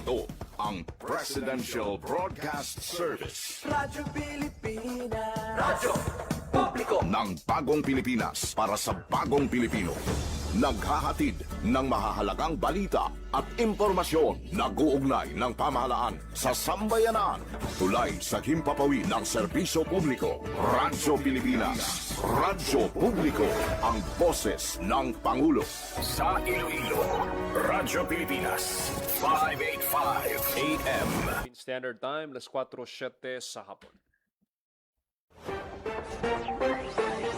Ito ang Presidential Broadcast Service. Radyo Pilipinas. Radyo Publiko Ng bagong Pilipinas para sa bagong Pilipino. Naghahatid ng mahahalagang balita at impormasyon na guugnay ng pamahalaan sa sambayanan. Tulay sa himpapawid ng serbisyo publiko. Radyo Pilipinas. Radyo Publiko. Ang boses ng Pangulo. sa Iloilo. Radyo Pilipinas 585 AM. Standard Time, alas 4:07 sa hapon.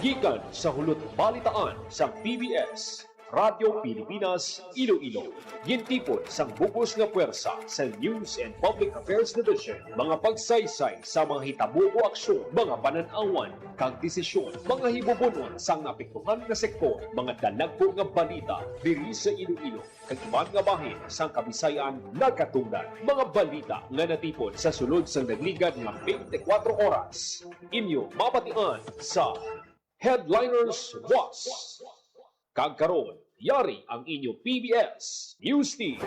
Gikan sa hulot balitaan sa PBS, Radyo Pilipinas, Iloilo. Gintipon sang bugos nga puwersa sa News and Public Affairs Division. Mga pagsaysay sa mga hitabo o aksyon, mga pananawan, kag desisyon, mga hibubunon sang napiktuhan nga sektor, mga dalagpo nga balita diri sa Iloilo. Kag iban nga bahin sang Kabisayan nagkatungdan. Mga balita nga natipon sa sulod sang nagligad nga 24 oras. Inyo mapatian sa Headliners Was. Kagkaroon, yari ang inyo PBS News Team.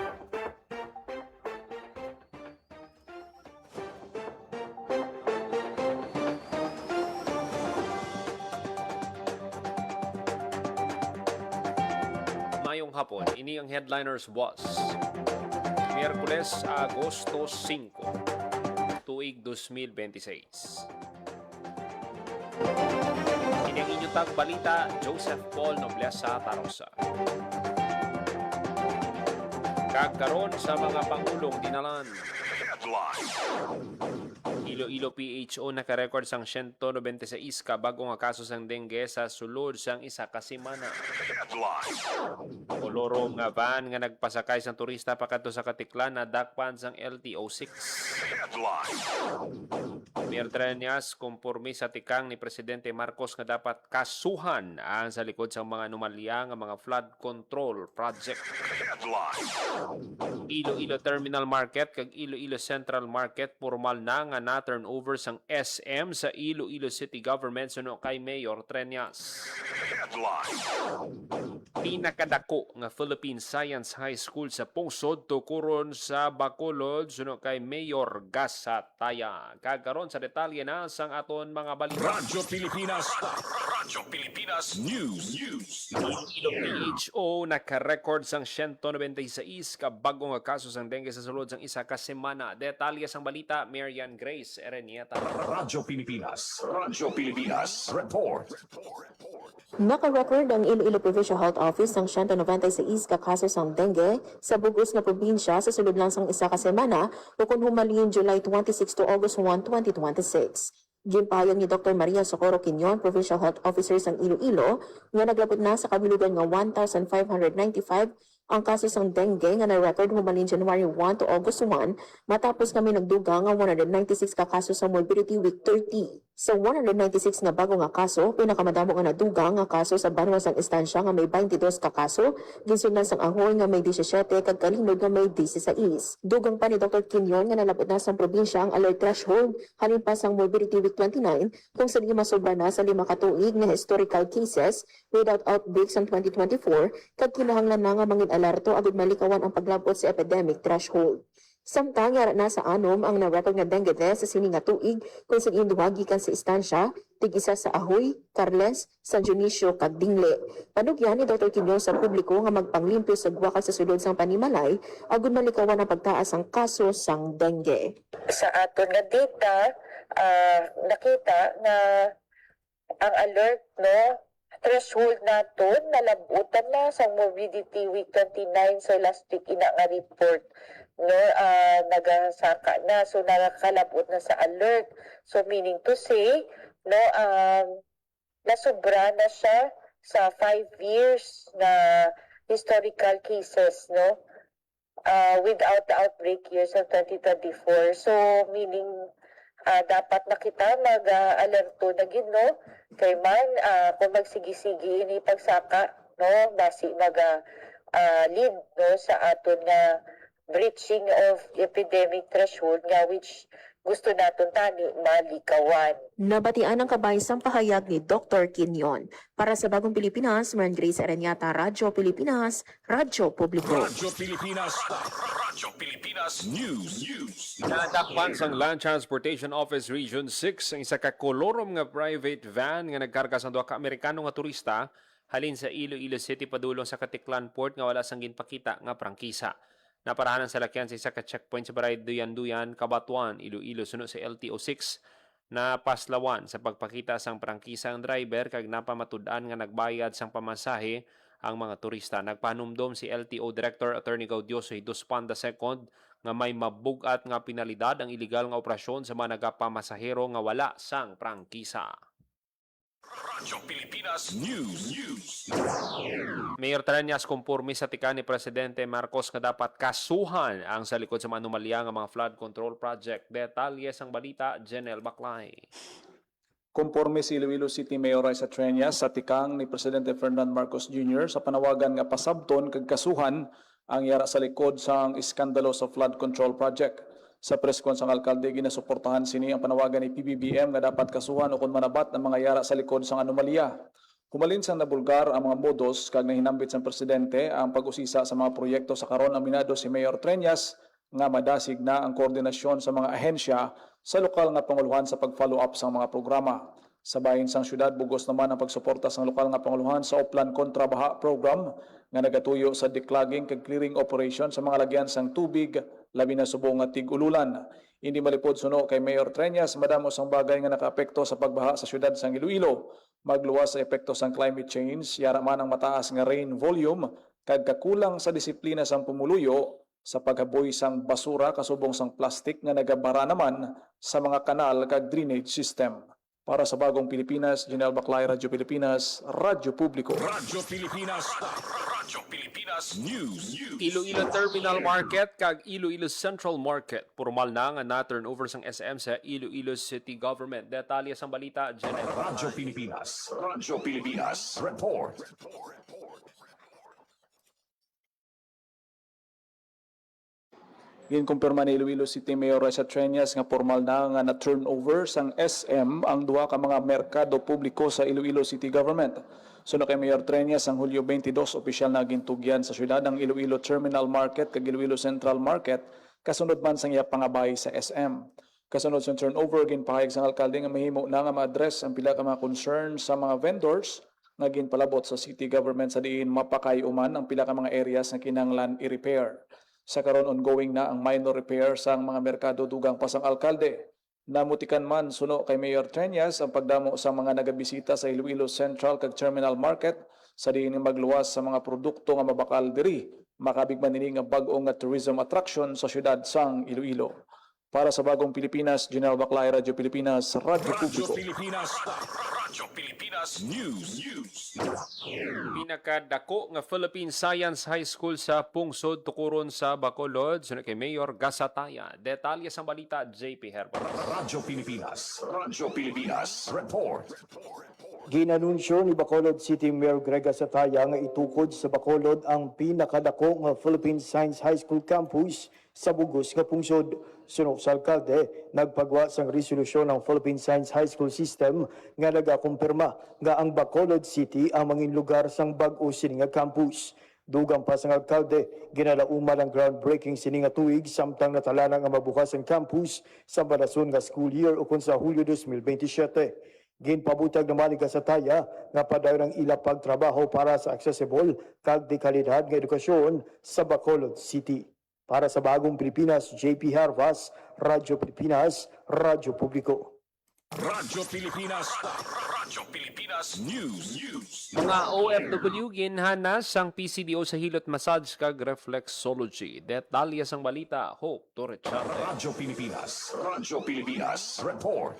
Mayong hapon, ini ang Headliners Was. Miyerkules, Agosto 5, tuig 2026. Ini ang inyong tag balita, Joseph Paul Noblesa Tarosa. Kagkaroon sa mga pangulong dinalan. Iloilo PHO nakarecord sang 196 ka bagong kaso sang dengue sa sulod sang isa ka semana. Koloro nga van nga nagpasakay sang turista pakadto sa Katiklan na dakpan sang LTO6. Miertrenyas kumpormi sa tikang ni Presidente Marcos nga dapat kasuhan ang sa likod sang mga anomalya nga mga flood control project. Iloilo Terminal Market kag Iloilo Central Market formal na nga na-turnover sang SM sa Iloilo City Government suno kay Mayor Trenyas. Pinakadako nga Philippine Science High School sa Pungsod tukuron sa Bacolod suno kay Mayor Gasataya. Kagkaron sa detalye na sang aton mga balita. Radyo Pilipinas. Radyo Pilipinas News. Iloilo PHO naka-record sang 196 ka bagong kaso sang dengue sa sulod sang isa ka semana. Detalye sang balita, Marian Grace Erenieta. Radyo Pilipinas. Radyo Pilipinas Report. Naka-record ang Iloilo Provincial Health Office ng 196 ka kaso sang dengue sa bugos nga probinsya sa sulod lang sang isa ka semana o kung humalin July 26 to August 1, 2026. Gimpayag ni Dr. Maria Socorro Quinion, Provincial Health Officer sang Iloilo, nga naglabot na sa kabilugan nga 1,595 ang kaso sang dengue nga na-record humalin January 1 to August 1 matapos kami nagduga nga 196 ka kaso sa morbidity week 30. Sa 196 nga bago nga kaso, pinakamadamo nga naduga nga kaso sa Banwa sang Estancia nga may 22 ka kaso, ginsundan sang Ahoy nga may 17 kag Kalimod nga may 16. Dugang pa ni Dr. Quinion nga nalabot na sang probinsya ang alert threshold halin pa sang morbidity week 29 kung sa masobra na sa 5 ka tuig nga historical cases without outbreaks ang 2024 kag kinahanglan na nga mangin alerto agud malikawan ang paglabot sa epidemic threshold. Samtang yara na sa anom ang na-record nga dengue death sa sini nga tuig kung sa induwagi kan sa Estancia, tig-isa sa Ahoy, Carles, San Dionisio kag Dingle. Panugyan ni Dr. Quinion sa publiko nga magpanglimpyo sa guwakal sa sulod sang panimalay agud malikawan ang pagtaas ang kaso sang dengue. Sa aton nga data, nakita na ang alert threshold naton nalabutan na sa morbidity week 29 so last week ina nga report nagasaka na so nakakalabot na sa alert, so meaning to say nasobra na siya sa 5 years na historical cases without the outbreak years of 2024, so meaning dapat na kita mag-alerto na gid kay man kung magsigi-sige ini pagsaka basi lead sa aton nga breaching of epidemic threshold nga which gusto naton tani malikawan. Nabatian ang kabaysang pahayag ni Dr. Quinion. Para sa Bagong Pilipinas, Marian Grace Aranyata, Radyo Pilipinas, Radyo Publiko. Radyo Pilipinas. Radyo Pilipinas News. Nadakpan sang Land Transportation Office Region 6 ang isa ka kolorom nga private van nga nagkarga sa duha ka Amerikano nga turista halin sa Iloilo City padulong sa Katiklan Port nga wala sang ginpakita nga prangkisa. Naparahanan sa lakyan sa isa ka checkpoint sa Baray Duyan-Duyan, Cabatuan, Iloilo sunod sa LTO 6 na paslawan sa pagpakita sang prangkisa ang driver kag napamatud-an nga nagbayad sang pamasahe ang mga turista. Nagpanumdom si LTO Director Attorney Gaudioso Dos Panda II nga may mabugat nga pinalidad ang iligal nga operasyon sa mga nagapamasahero nga wala sang prangkisa. Radyo Pilipinas News. Mayor Trenias kumporme sa tikan ni Presidente Marcos nga dapat kasuhan ang sa likod sa mga anomalya nga mga flood control project. Detalye sang balita, Jenel Baclay. Konporme si Iloilo City Mayor Raisa Trenias sa tikang ni Presidente Ferdinand Marcos Jr. sa panawagan nga pasabton kag kasuhan ang yara sa likod sa iskandalo sa flood control project. Sa preskon sang alkalde ginasuportahan sini ang panawagan ni PBBM nga dapat kasuhan o kung manabat ng mga yara sa likod sang anomalya. Humalin sang nabulgar ang mga modos kag nahinambit sang presidente ang pag-usisa sa mga proyekto sa karon aminado si Mayor Trenias nga madasig na ang koordinasyon sa mga ahensya sa lokal nga panguluhan sa pag-follow up sa mga programa. Sa bahin sang syudad, bugos naman ang pagsuporta sa lokal nga panguluhan sa Oplan Kontra Baha Program nga nagatuyo sa declogging kag clearing operation sa mga lagyan sang tubig, labi na subong nga tig-ululan. Hindi malipod suno kay Mayor Trenias, madamo sang bagay nga nakaapekto sa pagbaha sa syudad sang Iloilo. Magluwas sa epekto sang climate change, yara man ang mataas nga rain volume, kag kakulang sa disiplina sang pumuluyo, sa paghaboy sang basura kasubong sang plastik nga nagabara naman sa mga kanal kag drainage system. Para sa Bagong Pilipinas, Janelle Baclay, Radyo Pilipinas, Radyo Publiko. Radyo Pilipinas News. Iloilo Terminal Market kag Iloilo Central Market formal na nga na-turnover sang SM sa Iloilo City Government. Detalye sang balita, Jenel Radyo Pilipinas Report. Ginkumpirma ni Iloilo City Mayor Raisa Trenias nga formal na nga na-turnover sang SM ang duha ka mga merkado publiko sa Iloilo City Government. Suno kay Mayor Trenias ang Hulyo 22 opisyal na gintugyan sa syudad ang Iloilo Terminal Market kag Iloilo Central Market kasunod man sang iya pangabay sa SM. Kasunod sa turnover ginpahayag sang alkalde nga mahimo na nga ma-address ang pila ka mga concerns sa mga vendors nga ginpalabot sa city government sa diin mapakayuman ang pila ka mga areas nga kinahanglan i-repair. Sa karon ongoing na ang minor repair sa mga merkado dugang pasang alkalde. Namutikan man suno kay Mayor Trenias ang pagdamo sa mga nagabisita sa Iloilo Central kag Terminal Market sa diin magluwas sa mga produkto nga mabakal diri makabigman nini nga bag-o nga tourism attraction sa syudad sang Iloilo. Para sa Bagong Pilipinas, Janelle Baclay, Radyo Pilipinas, Radyo Publiko. Radyo Pilipinas News. Pinakadako nga Philippine Science High School sa Pungsod tukuron sa Bacolod sunod kay Mayor Gasataya. Detalye sa balita, JP Herbert. Radyo Pilipinas Report. Ginanunsyo ni Bacolod City Mayor Greg Gasataya nga itukod sa Bacolod ang pinakadako nga Philippine Science High School campus sa Bugos nga Pungsod. Sunod sa alkalde, nagpagwa sang resolusyon ng Philippine Science High School System nga nagakumpirma nga ang Bacolod City ang mangin lugar sang bag-o sini nga campus. Dugang pa sang alkalde, ginalauman ang groundbreaking sini nga tuig samtang natalana nga mabukas ang campus sa balason nga school year ukon sa Hulyo 2027. Ginpabutag naman ni Gasataya nga padayon ang ila pagtrabaho para sa accessible kag de kalidad nga edukasyon sa Bacolod City. Para sa Bagong Pilipinas, JP Harvas, Radyo Pilipinas, Radyo Publiko. Radyo Pilipinas News. Mga OFW ginhanas ang PCDO sa hilot massage kag reflexology. Detalye sang balita, Hope Torrecharte. Radyo Pilipinas Report.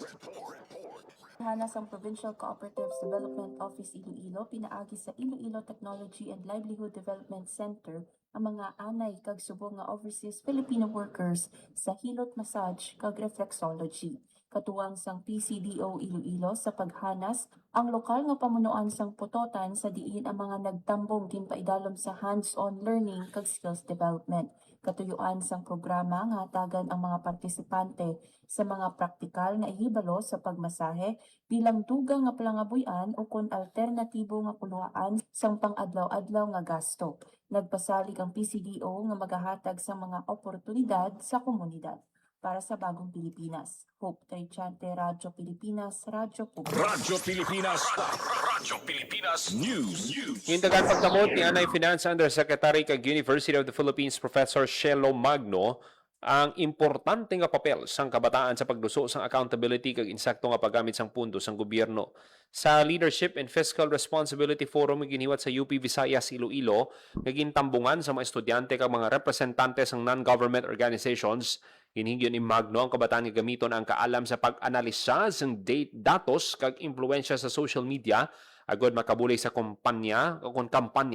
Hanas ang Provincial Cooperatives Development Office Iloilo pinaagi sa Iloilo Technology and Livelihood Development Center ang mga anay kag subong nga overseas Filipino workers sa hilot massage kag reflexology. Katuwang sang PCDO Iloilo sa paghanas ang lokal nga pamunuan sang putotan sa diin ang mga nagtambong ginpaidalom sa hands-on learning kag skills development. Katuyuan sang programa nga hatagan ang mga partisipante sa mga praktikal nga ihibalo sa pagmasahe bilang dugang nga palangabuyan o kun alternatibo nga kuluhaan sang pang-adlaw-adlaw nga gasto. Nagpasalig ang PCDO nga magahatag sa mga oportunidad sa komunidad para sa bagong Pilipinas. Hope Trichante, Radyo Pilipinas, Radyo Publiko. Radyo Pilipinas. Radyo Pilipinas News. Yung dagan pagkamot ni Anay Finance Undersecretary kag University of the Philippines Professor Shelo Magno ang importante nga papel sang kabataan sa pagduso sang accountability kag insakto nga paggamit sang pundo sang gobyerno. Sa Leadership and Fiscal Responsibility Forum nga giniwat sa UP Visayas Iloilo, naging tambungan sa mga estudyante kag mga representante sang non-government organizations, hinigyon ni Magno ang kabataan nga gamiton ang kaalam sa pag-analisa sang datos kag impluwensya sa social media agod makabulay sa kampanya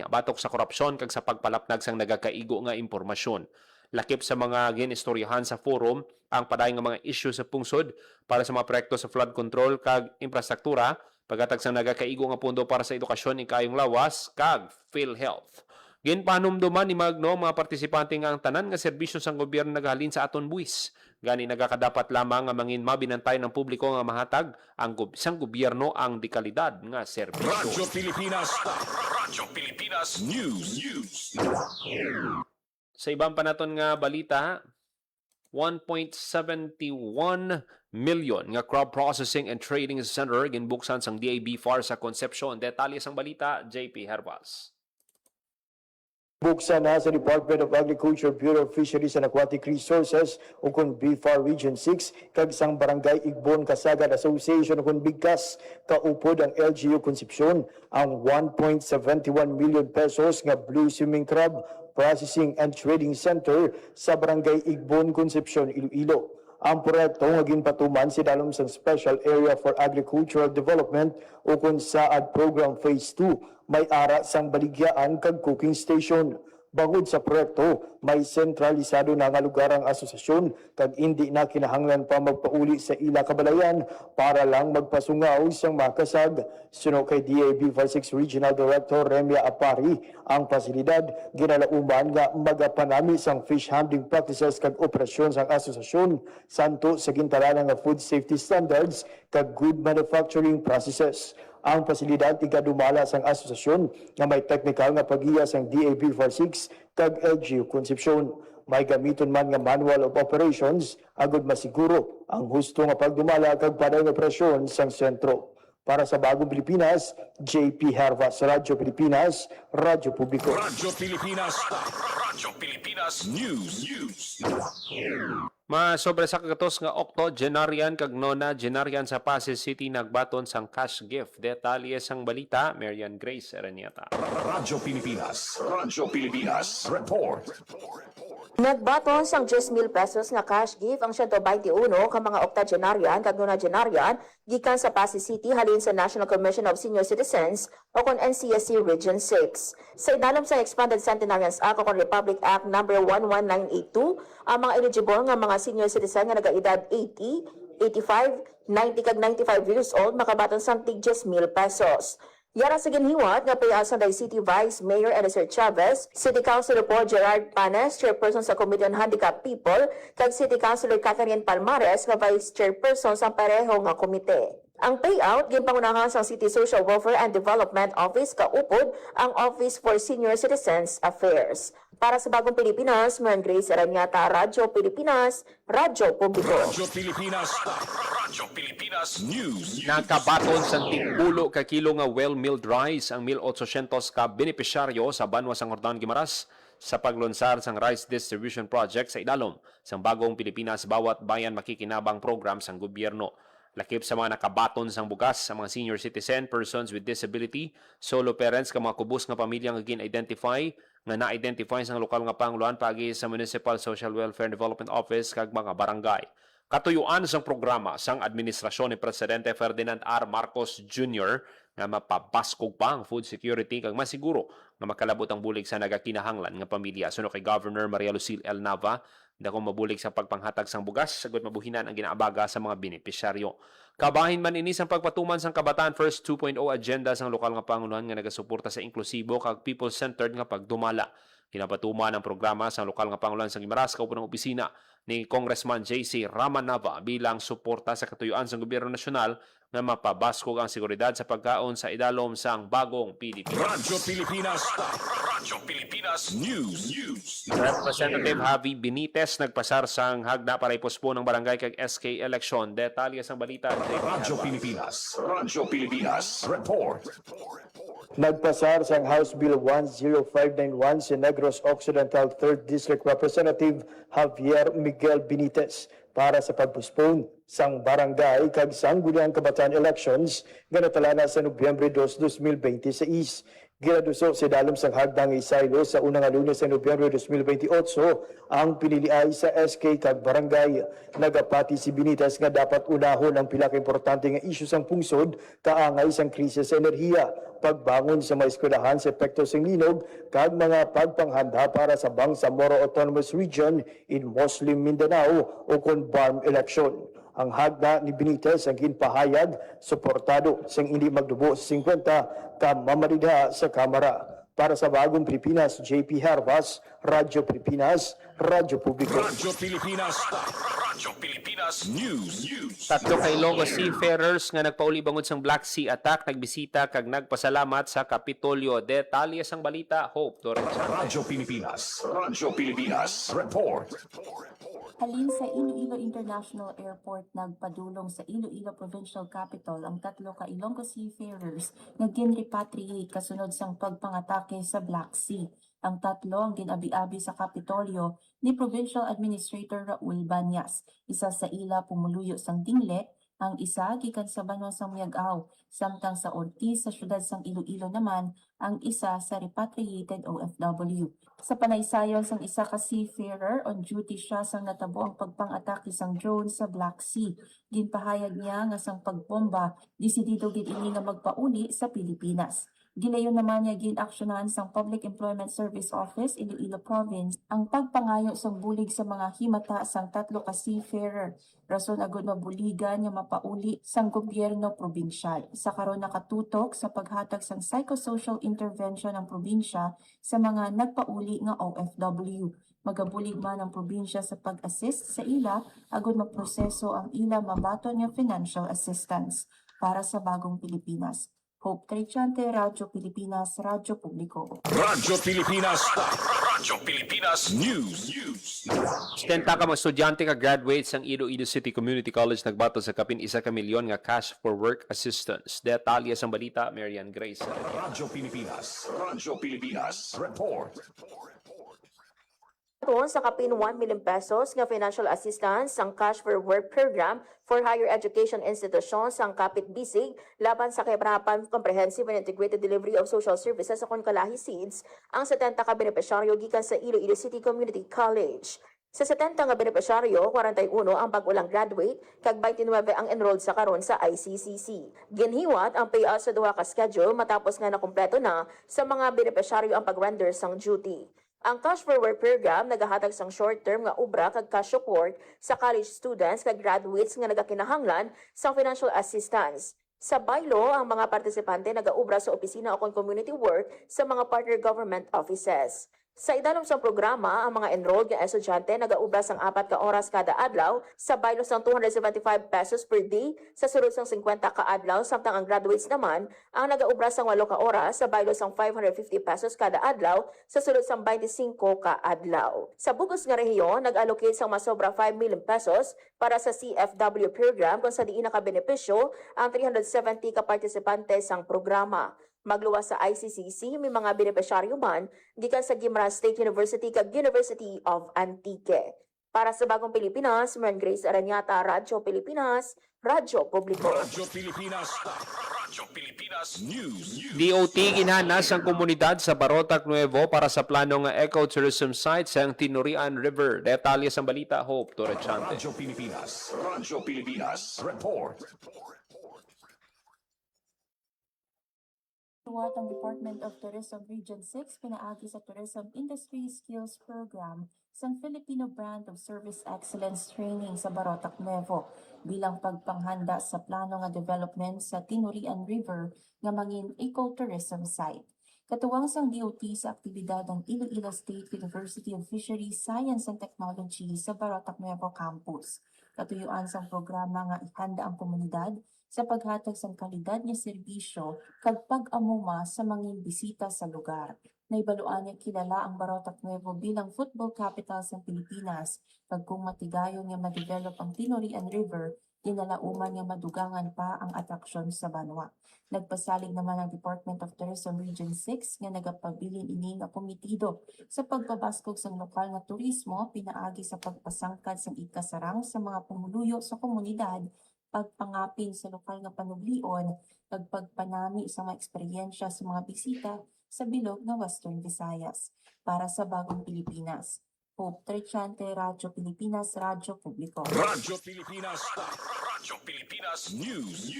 batok sa korupsyon kag sa pagpalapnag sang nagakaigo nga impormasyon. Lakip sa mga ginistoryahan sa forum ang paday nga mga issue sa pungsod para sa mga proyekto sa flood control kag infrastruktura, paghatag sa nagakaigo nga pundo para sa edukasyon ikayong lawas kag PhilHealth. Ginpanumduman ni Magno mga partisipante nga ang tanan nga serbisyo sang gobyerno nagahalin sa aton buwis. Gani nagakadapat lamang nga mangin mabinantay ng publiko nga mahatag ang sang gobyerno ang dekalidad nga serbisyo. Radyo Pilipinas. Radyo Pilipinas News. Sa ibang panaton nga balita, 1.71 million nga crop processing and trading center ginbuksan sang DAB FAR sa Concepcion. Detalye sang balita, JP Herbas. Buksan na sa Department of Agriculture, Bureau of Fisheries and Aquatic Resources o kung BFAR Region 6 kag sang Barangay Igbon Kasagad Association o kung Bigkas kaupod ang LGU Concepcion ang 1.71 million pesos nga Blue Swimming Crab Processing and Trading Center sa Barangay Igbon, Concepcion, Iloilo. Ang proyekto nga ginpatuman si dalom sang Special Area for Agricultural Development o kung SAAD Program Phase 2 may ara sang baligyaan kag cooking station. Bangod sa proyekto, may sentralisado na nga lugar ang asosasyon kag hindi na kinahanglan pa magpauli sa ila kabalayan para lang magpasungaw sang makasag. Suno kay DAB 46 Regional Director Remia Apari, ang pasilidad ginalauman nga magapanami sang fish handling practices kag operasyon sang asosasyon santo sa gintalaan nga food safety standards kag good manufacturing processes. Ang pasilidad igadumala sang asosasyon nga may technical nga paghiya sang DAB 46 kag LGU Concepcion. May gamiton man nga manual of operations agud masiguro ang husto nga pagdumala kag paday nga operasyon sang sentro. Para sa Bagong Pilipinas, JP Hervas, Radyo Pilipinas, Radyo Publiko. Radyo Pilipinas. Radyo Pilipinas News. Sobre sa kagatos nga octogenarian kag nonagenarian sa Pasig City nagbaton sang cash gift. Detalye sang balita, Marian Grace Araniata. Radyo Pilipinas. Radyo Pilipinas. Report. Nagbaton sang 10,000 pesos nga cash gift ang 121 ka mga octogenarian kag nonagenarian gikan sa Pasig City halin sa National Commission of Senior Citizens o kon NCSC Region 6. Sa idalom sa Expanded Centenarians Act o kon Republic Act No. 11982, ang mga eligible nga mga senior citizen nga nagaedad 80, 85, 90 kag 95 years old makabaton sang tig 10,000 pesos. Yara sa ginhiwat nga payaw sa City Vice Mayor Eliezer Chavez, City Councilor Paul Gerard Panes, Chairperson sa Committee on Handicapped People, kag City Councilor Catherine Palmares nga Vice Chairperson sa pareho nga komite. Ang payout ginpangunahan sa City Social Welfare and Development Office kaupod ang Office for Senior Citizens Affairs. Para sa Bagong Pilipinas, Marian Grace Araniata, Radyo Pilipinas, Radyo Publiko. Radyo Pilipinas. Radyo Pilipinas News. Nakabaton sa tigpulo ka kilo nga well-milled rice ang 1,800 ka benepisyaryo sa Banwa sang Hordan Guimaras sa paglunsar sang Rice Distribution Project sa idalom sang Bagong Pilipinas Bawat Bayan Makikinabang program sang gobyerno. Lakip sa mga nakabaton sang bugas sa mga senior citizen, persons with disability, solo parents ka mga kubos nga pamilya nga gin-identify nga na-identify sang lokal nga panguluhan pagi sa Municipal Social Welfare and Development Office kag mga barangay. Katuyuan sang programa sang administrasyon ni Presidente Ferdinand R. Marcos Jr. nga mapabaskog pa ang food security kag masiguro nga makalabot ang bulig sa nagakinahanglan nga pamilya. Suno kay Governor Maria Lucille L. Nava, dakong mabulig sa pagpanghatag sang bugas, sagot mabuhinan ang ginaabaga sa mga benepisyaryo. Kabahin man ini sang pagpatuman sang Kabataan First 2.0 agenda sang lokal nga pangunuhan nga nagasuporta sa inklusibo kag people-centered nga pagdumala. Kinapatuman ang programa sa lokal nga pangulan sa Guimaras kaupo ng opisina ni Congressman J.C. Ramanava bilang suporta sa katuyuan sa gobyerno nasyonal nga mapabaskog ang seguridad sa pagkaon sa idalom sang bagong Pilipinas. Radyo Pilipinas. Radyo Pilipinas News. Representative Javi Benitez nagpasar sang hagda para ipospo ng barangay kag SK election. Detalye sang balita. Radyo Pilipinas. Radyo Pilipinas. Report. Nagpasar sang House Bill 10591 si Negros Occidental 3rd District Representative Javier Miguel Benitez para sa pagpuspon sang barangay kag sangguniang kabataan elections nga natalana sa Nobyembre 2, 2026. Ginaduso si dalom sang hagdang isaylo sa unang Lunes sa Nobyembre 2028 ang piniliay sa SK kag barangay. Nagapati si Benitez nga dapat unahon ang pila ka importante nga isyu sang pungsod kaangay sang krisis sa enerhiya, pagbangon sa mga eskwelahan sa epekto sang linog kag mga pagpanghanda para sa Bangsamoro Autonomous Region in Muslim Mindanao o kon BARM election. Ang hagda ni Benitez ang ginpahayag, suportado sang hindi magdubo sa 50 ka mamalidha sa Kamara. Para sa Bagong Pilipinas, JP Hervas, Radyo Pilipinas, Radyo Publiko. Radyo Pilipinas. Radyo Pilipinas News. Tatlo ka Ilonggo seafarers nga nagpauli bangod sang Black Sea attack nagbisita kag nagpasalamat sa Kapitolyo. Detalye sang balita, Hope Torrensante. Radyo Pilipinas. Radyo Pilipinas. Report. Halin sa Iloilo International Airport, nagpadulong sa Iloilo Provincial Capital ang tatlo ka Ilonggo seafarers nga ginrepatriate kasunod sang pagpangatake sa Black Sea. Ang tatlo ang ginabi-abi sa Kapitolyo ni Provincial Administrator Raul Banyas. Isa sa ila pumuluyo sang Dingle, ang isa gikan sa Banwa sang Miag-aw, samtang sa Ortiz sa syudad sang Iloilo naman ang isa sa repatriated OFW. Sa panaysayon sang isa ka seafarer, on duty siya sang natabo ang pagpang-atake sang drone sa Black Sea. Ginpahayag niya nga sang pagbomba, disidido gid ini nga magpauli sa Pilipinas. Gilayon naman niya ginaksyonan sang Public Employment Service Office Iloilo Province ang pagpangayo sang bulig sa mga himata sang tatlo ka seafarer. Rason agud mabuligan nga mapauli sang gobyerno probinsyal. Sa karon nakatutok sa paghatag sang psychosocial intervention ng probinsya sa mga nagpauli nga OFW. Magabulig man ang probinsya sa pag-assist sa ila agud maproseso ang ila mabaton nga financial assistance. Para sa Bagong Pilipinas, Hope Trichante, Radyo Pilipinas, Radyo Publiko. Radyo Pilipinas. Radyo Pilipinas News. Stenta ka mga estudyante ka graduates ang Iloilo City Community College nagbato sa kapin 1 ka milyon nga cash for work assistance. Detalye sang balita, Marian Grace. Radyo Pilipinas. Radyo Pilipinas. Report. Doon sa kapin 1 million pesos nga financial assistance ang Cash for Work program for higher education institutions ang Kapit Bisig laban sa kahirapan comprehensive and integrated delivery of social services sa Kalahi Seeds ang 70 ka benepisyaryo gikan sa Iloilo City Community College. Sa 70 nga benepisyaryo, 41 ang pag-ulang graduate, kag 29 ang enrolled sa karon sa ICCC. Ginhiwat ang payout sa duha ka schedule matapos nga nakumpleto na sa mga benepisyaryo ang pag-render sang duty. Ang Cash for Work program nagahatag sang short-term nga ubra kag cash support sa college students kag graduates nga nagakinahanglan sa financial assistance. Sa baylo, ang mga partisipante nagaubra sa opisina o community work sa mga partner government offices. Sa idalom sang programa, ang mga enrolled nga estudyante nagaubra sang 4 ka oras kada adlaw sa baylo sang 275 pesos per day sa sulod sang 50 ka adlaw, samtang ang graduates naman ang nagaubra sang 8 ka oras sa baylo sang 550 pesos kada adlaw sa sulod sang 25 ka adlaw. Sa bugos nga rehiyon, nag-allocate sang masobra 5 million pesos para sa CFW program kung sa diin nakabenepisyo ang 370 ka partisipante sang programa. Magluwas sa ICCC, may mga benepisyaryo man gikan sa Guimaras State University kag University of Antique. Para sa Bagong Pilipinas, Marian Grace Aranyata, Radyo Pilipinas, Radyo Publiko. Radyo Pilipinas. Radyo Pilipinas News. DOT ginanas ang komunidad sa Barotac Nuevo para sa planong ecotourism site sa Tinurian River. Detalye sa balita, Hope Torrechante. Radyo Pilipinas. Radyo Pilipinas. Report. Tuwat ang Department of Tourism Region 6 pinaagi sa Tourism Industry Skills Program sa Filipino Brand of Service Excellence Training sa Barotac Nuevo bilang pagpanghanda sa plano nga development sa Tinurian River nga mangin ecotourism site. Katuwang sang DOT sa aktibidad ng Iloilo State University of Fisheries, Science and Technology sa Barotac Nuevo Campus. Katuyuan sang programa nga ihanda ang komunidad sa paghatag sang kalidad nga serbisyo kag pag-amuma sa mga bisita sa lugar. Naibaluan niya kilala ang Barotac Nuevo bilang football capital sa Pilipinas kag kung matigayon nga ma-develop ang Tinorian River, dinalauman nga madugangan pa ang atraksyon sa banwa. Nagpasalig naman ang Department of Tourism Region 6 nga nagapabilin ini nga komitido sa pagpabaskog sa lokal nga turismo pinaagi sa pagpasangkad sa ikasarang sa mga pumuluyo sa komunidad, pagpangapin sa lokal nga panublion, ug pagpanami sa mga eksperyensya sa mga bisita sa bilog nga Western Visayas. Para sa Bagong Pilipinas, Hope Trechante, Radyo Pilipinas, Radyo Publiko. Radyo Pilipinas. Radyo Pilipinas News.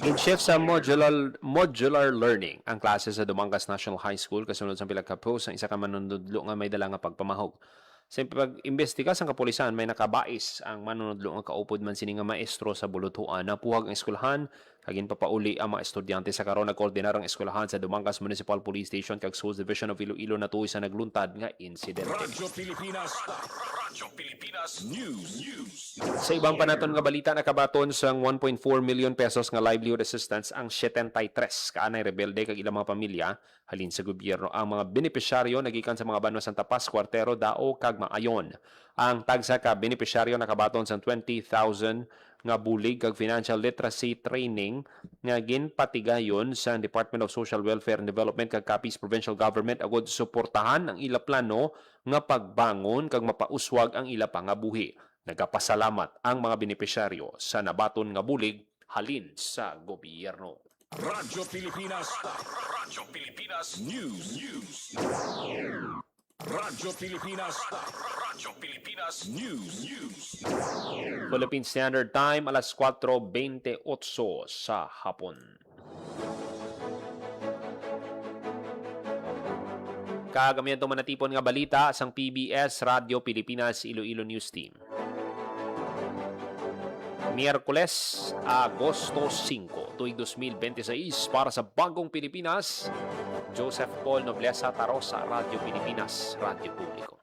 In-shift sa modular learning ang klase sa Dumangas National High School kasunod sa pilagkapos ang isa ka manunudlo nga may dala nga pagpamahog. Sa pag-imbestiga sa kapulisan, may nakabais ang manunudlo nga kaupod man sini nga maestro sa bulutuan na puhag ang eskwelahan kagin papauli ang mga estudyante sa karon nagkoordinar ang eskwelahan sa Dumangas Municipal Police Station kag Schools Division of Iloilo na tuoy sa nagluntad nga insidente. Radyo Pilipinas. Radyo Pilipinas News. Sa ibang panaton nga balita, nakabaton sang 1.4 million pesos nga livelihood assistance ang 73 kaanay rebelde kag ilang mga pamilya halin sa gobyerno. Ang mga benepisyaryo nagikan sa mga banwa Santa Paz, Cuartero, Dao kag Maayon. Ang tagsa ka benepisyaryo nakabaton sang 20,000 nga bulig kag financial literacy training nga ginpatigayon sa Department of Social Welfare and Development kag Capiz Provincial Government agud suportahan ang ila plano nga pagbangon kag mapauswag ang ila pangabuhi. Nagapasalamat ang mga benepisyaryo sa nabaton nga bulig halin sa gobyerno. Radyo Pilipinas. Radyo Pilipinas News. Radyo Pilipinas. Radyo Pilipinas News. Philippine Standard Time alas 4:28 sa hapon. Kagamihan itong manatipon nga balita sang PBS Radio Pilipinas Iloilo News Team. Miyerkules, Agosto 5, tuig 2026 para sa Bagong Pilipinas, Joseph Paul Nobleza Tarosa, Radio Pilipinas, Radio Publiko.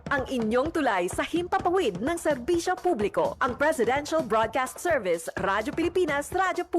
Ang inyong tulay sa himpapawid ng serbisyo publiko, ang Presidential Broadcast Service, Radyo Pilipinas, Radyo Publiko.